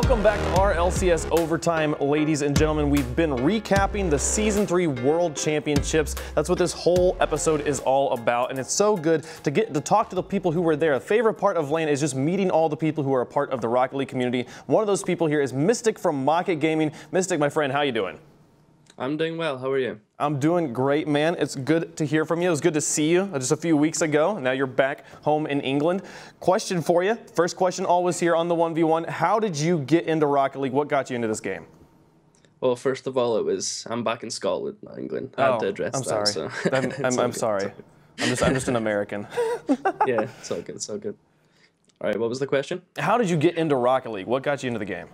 Welcome back to RLCS Overtime, ladies and gentlemen. We've been recapping the Season 3 World Championships. That's what this whole episode is all about, and it's so good to get to talk to the people who were there. A favorite part of LAN is just meeting all the people who are a part of the Rocket League community. One of those people here is Miztik from Rocket Gaming. Miztik, my friend, how you doing? I'm doing well. How are you? I'm doing great, man. It's good to hear from you. It was good to see you just a few weeks ago. Now you're back home in England. Question for you. First question always here on the 1v1. How did you get into Rocket League? What got you into this game? Well, first of all, I'm back in Scotland, not England. I had to address I'm that. Sorry. So. I'm sorry. I'm just an American. Yeah, it's all good. It's all good. All right, what was the question? How did you get into Rocket League? What got you into the game?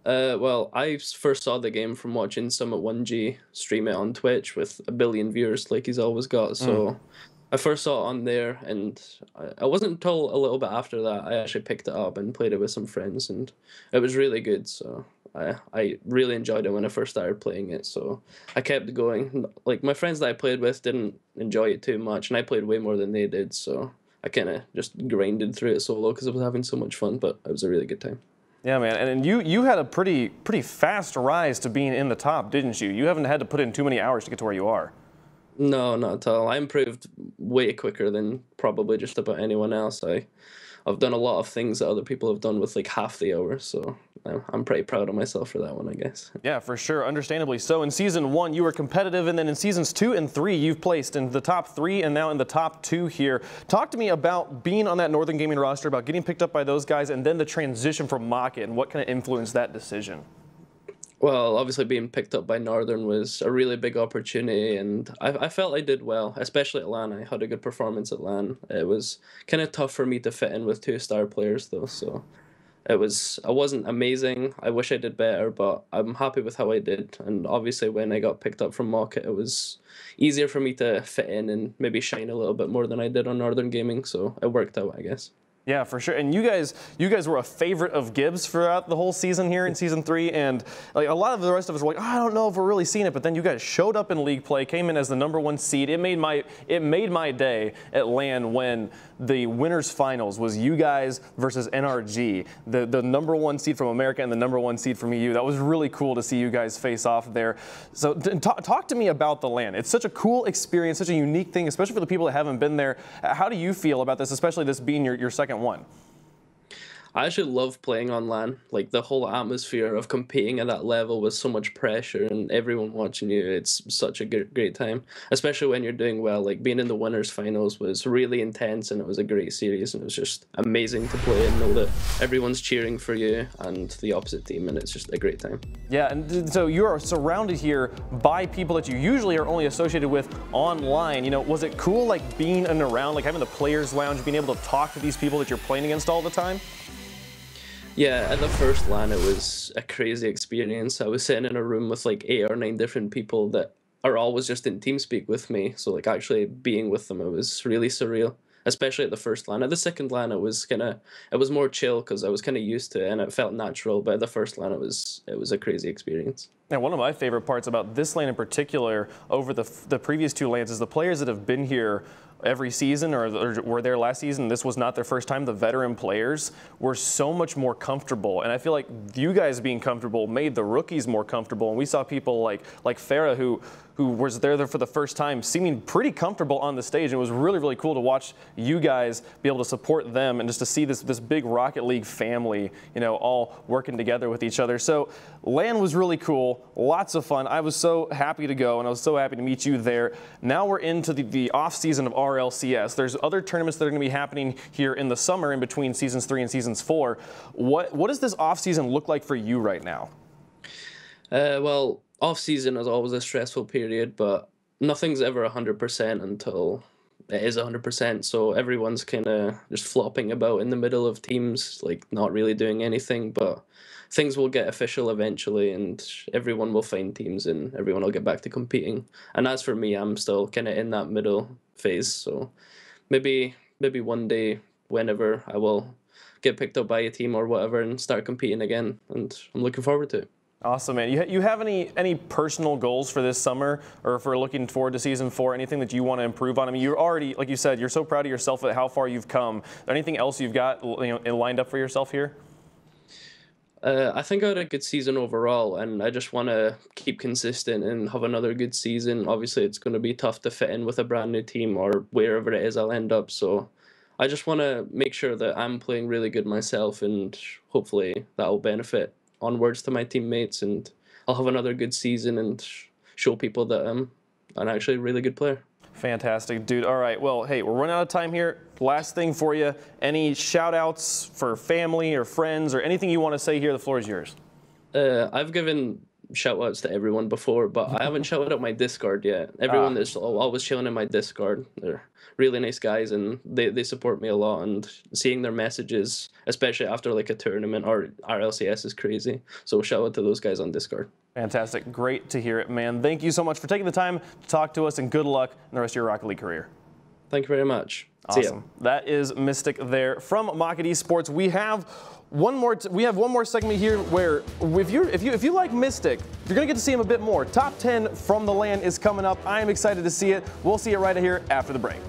Well, I first saw the game from watching Summit1G stream it on Twitch with 1 billion viewers like he's always got. So I first saw it on there, and I wasn't until a little bit after that I actually picked it up and played it with some friends, and it was really good. So I really enjoyed it when I first started playing it. So I kept going. Like, my friends that I played with didn't enjoy it too much, and I played way more than they did. So I kind of just grinded through it solo because I was having so much fun, but it was a really good time. Yeah, man, and you had a pretty fast rise to being in the top, didn't you? You haven't had to put in too many hours to get to where you are. No, not at all. I improved way quicker than probably just about anyone else. I've done a lot of things that other people have done with like half the hours, so I'm pretty proud of myself for that one, I guess. Yeah, for sure, understandably so. In Season 1, you were competitive, and then in Seasons 2 and 3, you've placed in the top 3 and now in the top 2 here. Talk to me about being on that Northern Gaming roster, about getting picked up by those guys, and then the transition from Rocket, and what kind of influenced that decision? Well, obviously being picked up by Northern was a really big opportunity, and I felt I did well, especially at LAN. I had a good performance at LAN. It was kind of tough for me to fit in with 2-star players though, so I wasn't amazing. I wish I did better, but I'm happy with how I did. And obviously when I got picked up from Rocket, it was easier for me to fit in and maybe shine a little bit more than I did on Northern Gaming, so it worked out, I guess. Yeah, for sure. And you guys were a favorite of Gibbs throughout the whole season here in Season 3, and like a lot of the rest of us were like, oh, I don't know if we're really seeing it, but then you guys showed up in league play, came in as the #1 seed. It made my day at LAN when the winners finals was you guys versus NRG, the #1 seed from America and the #1 seed from EU. That was really cool to see you guys face off there. So talk to me about the LAN. It's such a cool experience, such a unique thing, especially for the people that haven't been there. How do you feel about this, especially this being your second one? I actually love playing on LAN. Like, the whole atmosphere of competing at that level with so much pressure and everyone watching you, it's such a great time, especially when you're doing well. Like, being in the winners finals was really intense, and it was a great series, and it was just amazing to play and know that everyone's cheering for you and the opposite team, and it's just a great time. Yeah, and so you're surrounded here by people that you usually are only associated with online. You know, was it cool, like, being in and around, like having the players lounge, being able to talk to these people that you're playing against all the time? Yeah, at the first LAN, it was a crazy experience. I was sitting in a room with like 8 or 9 different people that are always just in TeamSpeak with me. So like actually being with them, it was really surreal, especially at the first LAN. At the second LAN, it was more chill because I was kind of used to it and it felt natural. But at the first LAN, it was a crazy experience. And one of my favorite parts about this LAN in particular over the previous 2 LANs is the players that have been here every season or were there last season, this was not their first time, the veteran players were so much more comfortable. And I feel like you guys being comfortable made the rookies more comfortable. And we saw people like Farah who was there for the first time seeming pretty comfortable on the stage. It was really, really cool to watch you guys be able to support them and just to see this big Rocket League family, you know, all working together with each other. So LAN was really cool, lots of fun. I was so happy to go, and I was so happy to meet you there. Now we're into the off season of RLCS. There's other tournaments that are going to be happening here in the summer in between Seasons 3 and Seasons 4. What does this off season look like for you right now? Well, off season is always a stressful period, but nothing's ever 100% until it is 100%. So everyone's kind of just flopping about in the middle of teams, like not really doing anything, but things will get official eventually and everyone will find teams and everyone will get back to competing. And as for me, I'm still kind of in that middle phase. So maybe one day, whenever, I will get picked up by a team or whatever and start competing again. And I'm looking forward to it. Awesome, man. You have any personal goals for this summer, or for looking forward to Season 4? Anything that you want to improve on? I mean, you're already, like you said, you're so proud of yourself at how far you've come. Is there anything else you've got, you know, lined up for yourself here? I think I had a good season overall, and I just want to keep consistent and have another good season. Obviously, it's going to be tough to fit in with a brand new team or wherever it is I'll end up. So I just want to make sure that I'm playing really good myself, and hopefully that will benefit onwards to my teammates, and I'll have another good season and show people that I'm actually a really good player. Fantastic, dude. All right, well, hey, we're running out of time here. Last thing for you, any shout outs for family or friends or anything you want to say here? The floor is yours. I've given shout outs to everyone before, but I haven't shouted out my Discord yet. Everyone that's always chilling in my Discord, they're really nice guys, and they support me a lot, and seeing their messages, especially after like a tournament or RLCS, is crazy. So shout out to those guys on Discord. Fantastic. Great to hear it, man. Thank you so much for taking the time to talk to us, and good luck in the rest of your Rocket League career. Thank you very much. Awesome. See ya. That is Miztik there from Mach eSports. We have one more segment here where if you like Miztik, you're gonna get to see him a bit more. Top 10 from the LAN is coming up. I am excited to see it. We'll see it right here after the break.